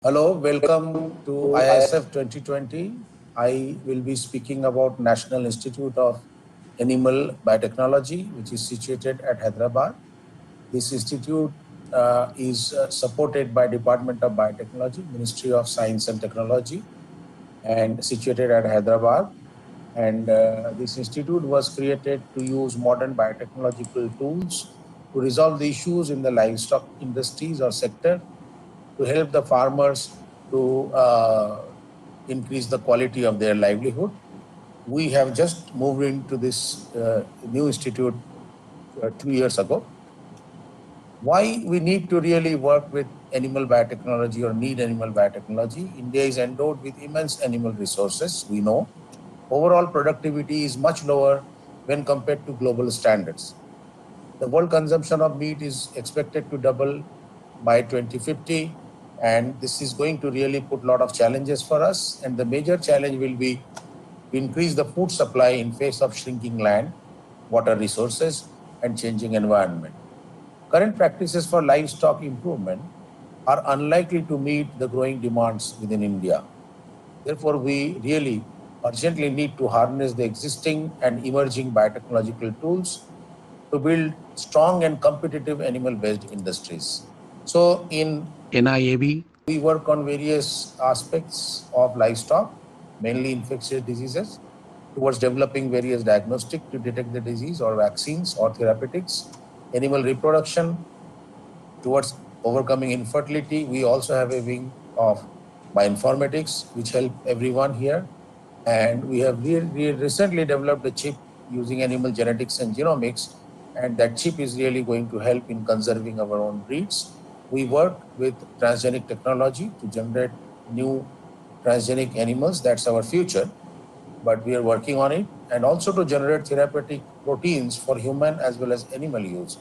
Hello, welcome to ISF 2020. I will be speaking about National Institute of Animal Biotechnology, which is situated at Hyderabad. This institute is supported by Department of Biotechnology, Ministry of Science and Technology, and situated at Hyderabad. And this institute was created to use modern biotechnological tools to resolve the issues in the livestock industries or sector, to help the farmers to increase the quality of their livelihood. We have just moved into this new institute 2 years ago. Why we need to really work with animal biotechnology or need animal biotechnology? India is endowed with immense animal resources, we know. Overall productivity is much lower when compared to global standards. The world consumption of meat is expected to double by 2050, and this is going to really put a lot of challenges for us. And the major challenge will be to increase the food supply in face of shrinking land, water resources, and changing environment. Current practices for livestock improvement are unlikely to meet the growing demands within India. Therefore, we really urgently need to harness the existing and emerging biotechnological tools to build strong and competitive animal-based industries. So in NIAB, we work on various aspects of livestock, mainly infectious diseases, towards developing various diagnostic to detect the disease or vaccines or therapeutics, animal reproduction, towards overcoming infertility. We also have a wing of bioinformatics, which help everyone here. And we have recently developed a chip using animal genetics and genomics, and that chip is really going to help in conserving our own breeds. We work with transgenic technology to generate new transgenic animals. That's our future, but we are working on it, and also to generate therapeutic proteins for human as well as animal use.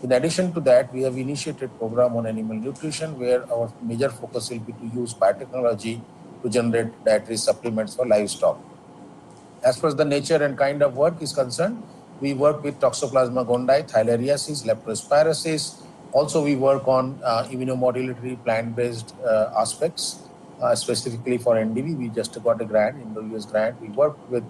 In addition to that, we have initiated program on animal nutrition, where our major focus will be to use biotechnology to generate dietary supplements for livestock. As far as the nature and kind of work is concerned, we work with Toxoplasma gondii, theileriosis, leptospirosis. Also, we work on immunomodulatory plant-based aspects, specifically for NDV. We just got a grant, Indo-US grant. We work with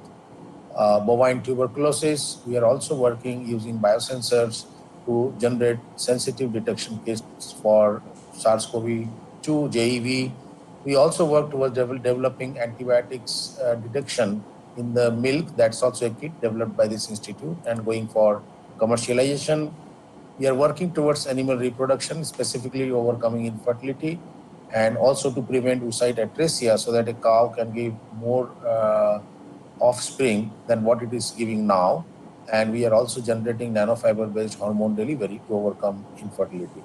bovine tuberculosis. We are also working using biosensors to generate sensitive detection kits for SARS-CoV-2, JEV. We also work towards developing antibiotics detection in the milk. That's also a kit developed by this institute and going for commercialization. We are working towards animal reproduction, specifically overcoming infertility, and also to prevent oocyte atresia so that a cow can give more offspring than what it is giving now. And we are also generating nanofiber-based hormone delivery to overcome infertility.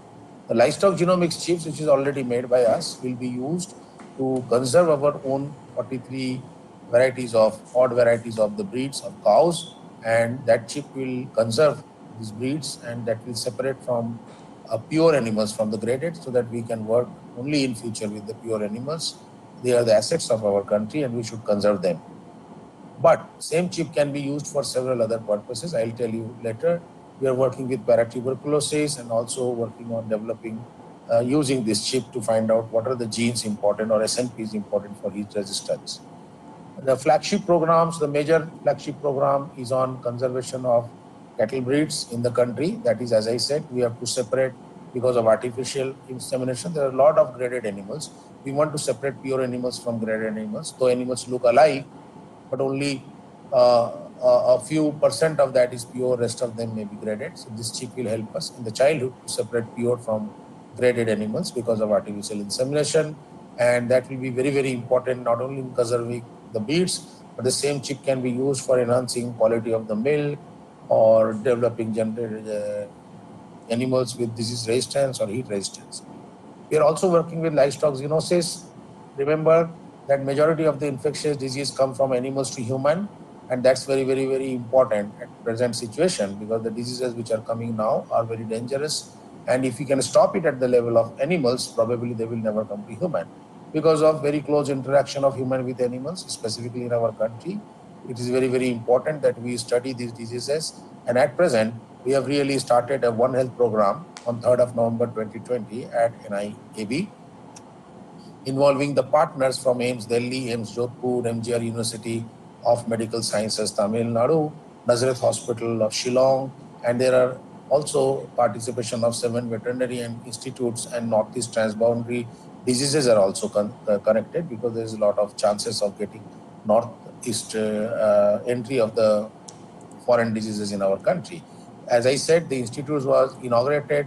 The livestock genomics chips, which is already made by us, will be used to conserve our own 43 varieties of odd varieties of the breeds of cows, and that chip will conserve these breeds, and that will separate from pure animals from the graded, so that we can work only in future with the pure animals. They are the assets of our country, and we should conserve them. But same chip can be used for several other purposes. I'll tell you later. We are working with paratuberculosis and also working on developing using this chip to find out what are the genes important or SNPs important for heat resistance. The flagship programs, the major flagship program is on conservation of cattle breeds in the country. That is, as I said, we have to separate because of artificial insemination. There are a lot of graded animals. We want to separate pure animals from graded animals. Though animals look alike, but only a few percent of that is pure, rest of them may be graded. So this chip will help us in the childhood to separate pure from graded animals because of artificial insemination. And that will be very, very important, not only in conserving the breeds, but the same chip can be used for enhancing quality of the milk or developing generated animals with disease resistance or heat resistance. We are also working with livestock zoonosis. Remember that majority of the infectious disease come from animals to human, and that's very, very, very important at present situation, because the diseases which are coming now are very dangerous. And if we can stop it at the level of animals, probably they will never come to human. Because of very close interaction of human with animals, specifically in our country, it is very, very important that we study these diseases. And at present, we have really started a One Health program on 3rd of November 2020 at NIAB. involving the partners from AIIMS Delhi, AIIMS Jodhpur, MGR University of Medical Sciences Tamil Nadu, Nazareth Hospital of Shillong, and there are also participation of 7 veterinary and institutes, and Northeast transboundary diseases are also connected, because there is a lot of chances of getting Northeast entry of the foreign diseases in our country. As I said, the institute was inaugurated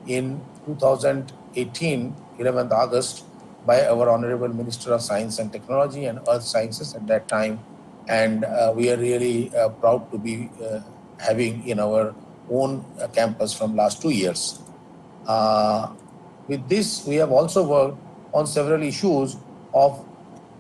in 2018, 11th August, by our Honorable Minister of Science and Technology and Earth Sciences at that time. And we are really proud to be having in our own campus from last 2 years. With this, we have also worked on several issues of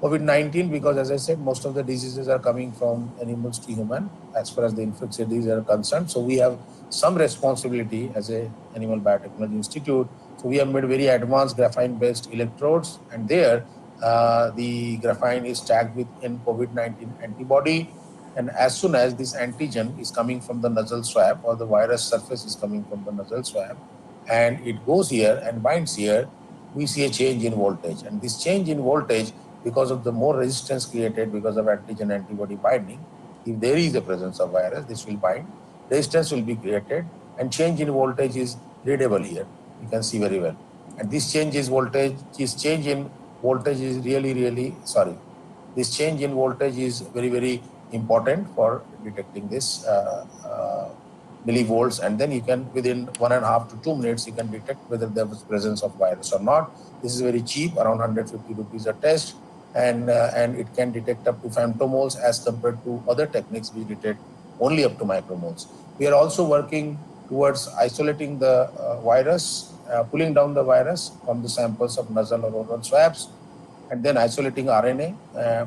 COVID-19, because as I said, most of the diseases are coming from animals to human as far as the infectious diseases are concerned. So we have some responsibility as a Animal Biotechnology Institute. So we have made very advanced graphene-based electrodes, and there the graphene is tagged with an COVID-19 antibody. And as soon as this antigen is coming from the nasal swab, or the virus surface is coming from the nasal swab, and it goes here and binds here, we see a change in voltage. And this change in voltage, because of the more resistance created because of antigen antibody binding, if there is a presence of virus, this will bind, resistance will be created, and change in voltage is readable here. You can see very well. And this change in voltage is this change in voltage is very, very important for detecting this millivolts, and then you can, within 1.5 to 2 minutes, you can detect whether there was presence of virus or not. This is very cheap, around 150 rupees a test, and it can detect up to femtomoles as compared to other techniques which detect only up to micromoles. We are also working towards isolating the virus, pulling down the virus from the samples of nasal or oral swabs, and then isolating RNA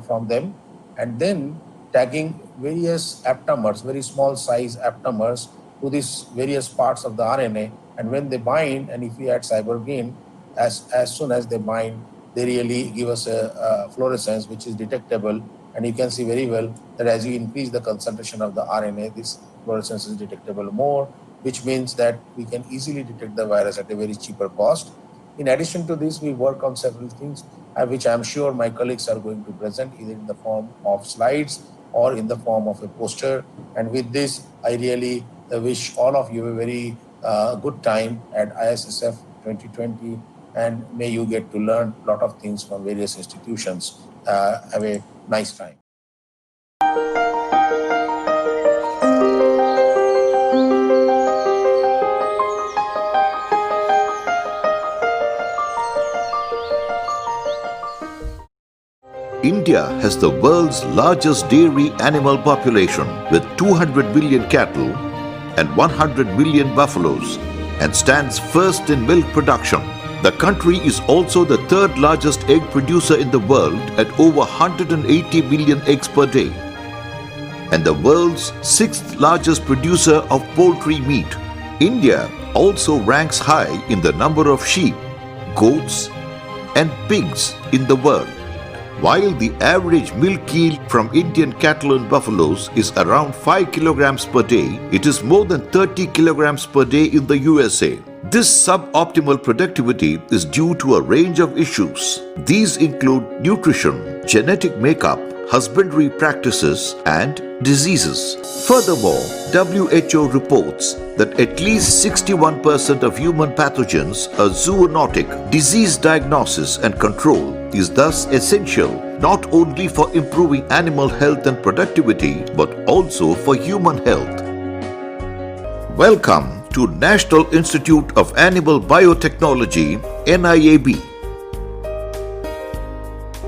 from them, and then tagging various aptamers, very small size aptamers, to these various parts of the RNA. And when they bind, and if we add cybergreen, as soon as they bind, they really give us a fluorescence which is detectable. And you can see very well that as you increase the concentration of the RNA, this fluorescence is detectable more, which means that we can easily detect the virus at a very cheaper cost. In addition to this, we work on several things, which I'm sure my colleagues are going to present either in the form of slides or in the form of a poster. And with this, I really wish all of you a very good time at ISSF 2020, and may you get to learn a lot of things from various institutions. Have a nice time. India has the world's largest dairy animal population with 200 million cattle and 100 million buffaloes, and stands first in milk production. The country is also the third largest egg producer in the world at over 180 million eggs per day, and the world's sixth largest producer of poultry meat. India also ranks high in the number of sheep, goats, and pigs in the world. While the average milk yield from Indian cattle and buffaloes is around 5 kilograms per day, it is more than 30 kilograms per day in the USA. This suboptimal productivity is due to a range of issues. These include nutrition, genetic makeup, husbandry practices, and diseases. Furthermore, WHO reports that at least 61% of human pathogens are zoonotic. Disease diagnosis and control is thus essential not only for improving animal health and productivity, but also for human health. Welcome to National Institute of Animal Biotechnology, NIAB,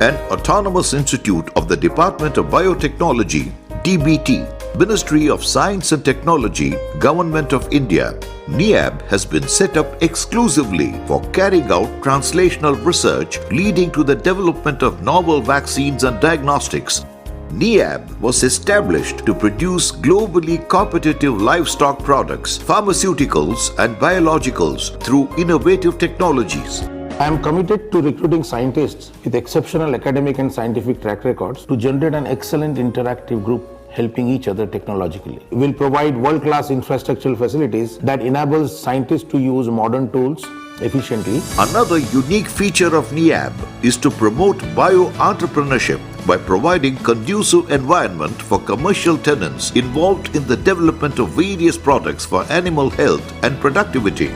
an autonomous institute of the Department of Biotechnology, DBT, Ministry of Science and Technology, Government of India. NIAB has been set up exclusively for carrying out translational research leading to the development of novel vaccines and diagnostics. NIAB was established to produce globally competitive livestock products, pharmaceuticals, and biologicals through innovative technologies. I am committed to recruiting scientists with exceptional academic and scientific track records to generate an excellent interactive group helping each other technologically. We will provide world-class infrastructural facilities that enables scientists to use modern tools efficiently. Another unique feature of NIAB is to promote bio-entrepreneurship by providing conducive environment for commercial tenants involved in the development of various products for animal health and productivity.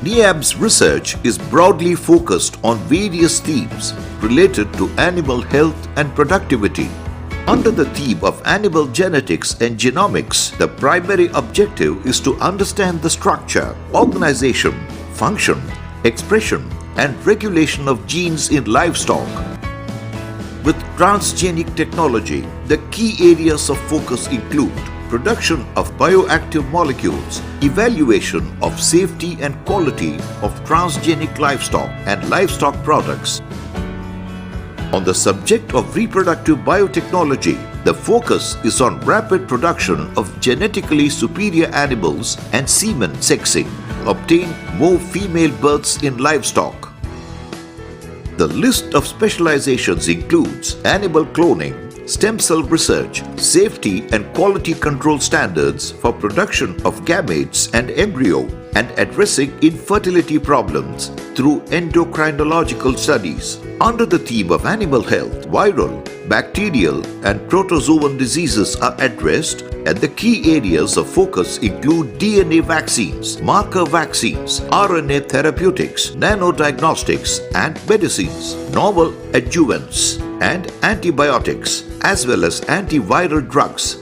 NIAB's research is broadly focused on various themes related to animal health and productivity. Under the theme of animal genetics and genomics, the primary objective is to understand the structure, organization, function, expression, and regulation of genes in livestock. With transgenic technology, the key areas of focus include production of bioactive molecules, evaluation of safety and quality of transgenic livestock and livestock products. On the subject of reproductive biotechnology, the focus is on rapid production of genetically superior animals and semen sexing, obtain more female births in livestock. The list of specializations includes animal cloning, stem cell research, safety and quality control standards for production of gametes and embryo, and addressing infertility problems through endocrinological studies. Under the theme of animal health, viral, bacterial, and protozoan diseases are addressed, and the key areas of focus include DNA vaccines, marker vaccines, RNA therapeutics, nanodiagnostics and medicines, novel adjuvants, and antibiotics, as well as antiviral drugs.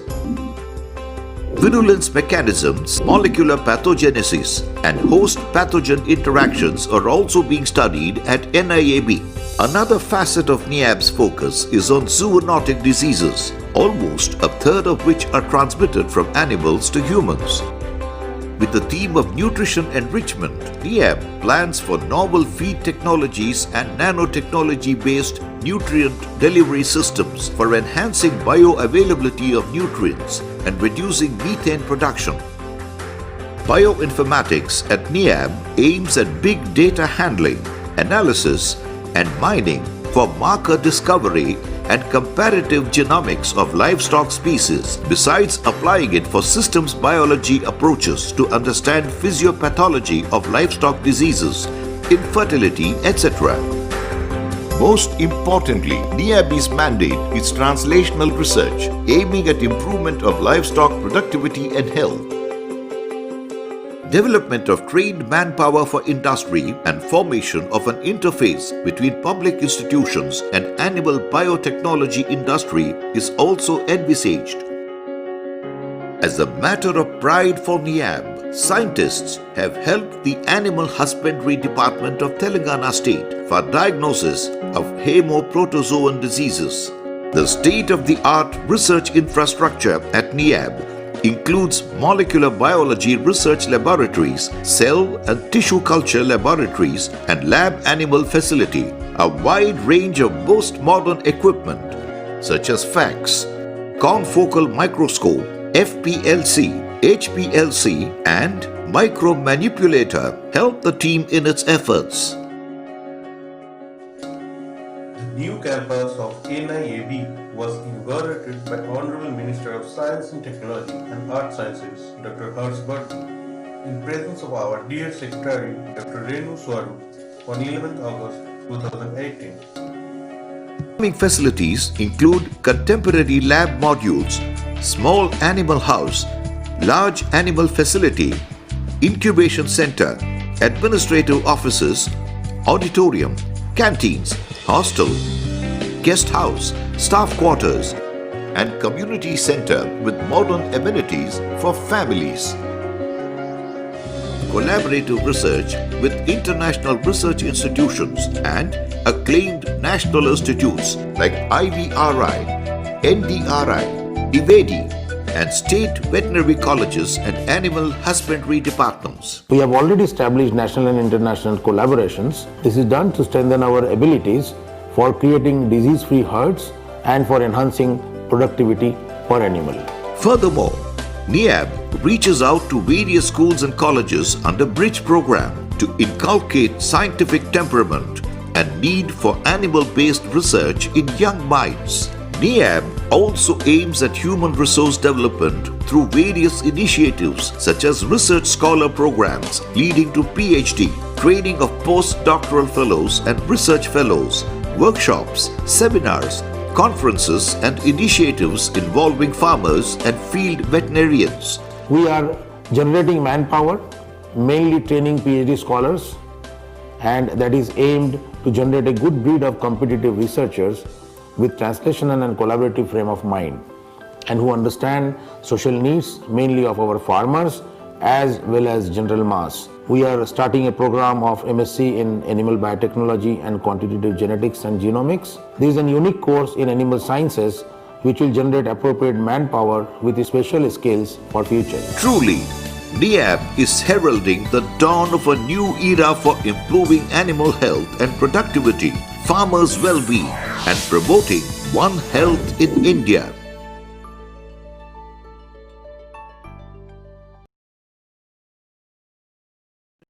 Virulence mechanisms, molecular pathogenesis, and host pathogen interactions are also being studied at NIAB. Another facet of NIAB's focus is on zoonotic diseases, almost a third of which are transmitted from animals to humans. With the theme of nutrition enrichment, NIAB plans for novel feed technologies and nanotechnology-based nutrient delivery systems for enhancing bioavailability of nutrients and reducing methane production. Bioinformatics at NIAB aims at big data handling, analysis, and mining for marker discovery and comparative genomics of livestock species, besides applying it for systems biology approaches to understand physiopathology of livestock diseases, infertility, etc. Most importantly, NIAB's mandate is translational research, aiming at improvement of livestock productivity and health. Development of trained manpower for industry and formation of an interface between public institutions and animal biotechnology industry is also envisaged. As a matter of pride for NIAB, scientists have helped the Animal Husbandry Department of Telangana State for diagnosis of hemoprotozoan diseases. The state-of-the-art research infrastructure at NIAB includes molecular biology research laboratories, cell and tissue culture laboratories, and lab animal facility, a wide range of most modern equipment such as FACS, confocal microscope, FPLC, HPLC, and micromanipulator help the team in its efforts. The new campus of NIAB was inaugurated by Honorable Minister of Science and Technology and Art Sciences, Dr. Harsh Bharti, in presence of our dear Secretary, Dr. Renu Swarup, on 11th August 2018. Farming facilities include contemporary lab modules, small animal house, large animal facility, incubation center, administrative offices, auditorium, canteens, hostel, guest house, staff quarters, and community center with modern amenities for families. Collaborative research with international research institutions and acclaimed national institutes like IVRI, NDRI, IVEDI, and state veterinary colleges and animal husbandry departments. We have already established national and international collaborations. This is done to strengthen our abilities for creating disease-free herds and for enhancing productivity per animal. Furthermore, NIAB reaches out to various schools and colleges under Bridge program to inculcate scientific temperament and need for animal-based research in young minds. NIAB also aims at human resource development through various initiatives such as research scholar programs leading to PhD, training of postdoctoral fellows and research fellows, workshops, seminars, conferences and initiatives involving farmers and field veterinarians. We are generating manpower, mainly training PhD scholars, and that is aimed to generate a good breed of competitive researchers with translational and collaborative frame of mind, and who understand social needs mainly of our farmers as well as general mass. We are starting a program of MSc in Animal Biotechnology and Quantitative Genetics and Genomics. This is a unique course in animal sciences which will generate appropriate manpower with special skills for future. Truly, NIAB is heralding the dawn of a new era for improving animal health and productivity, farmers' well-being, and promoting One Health in India.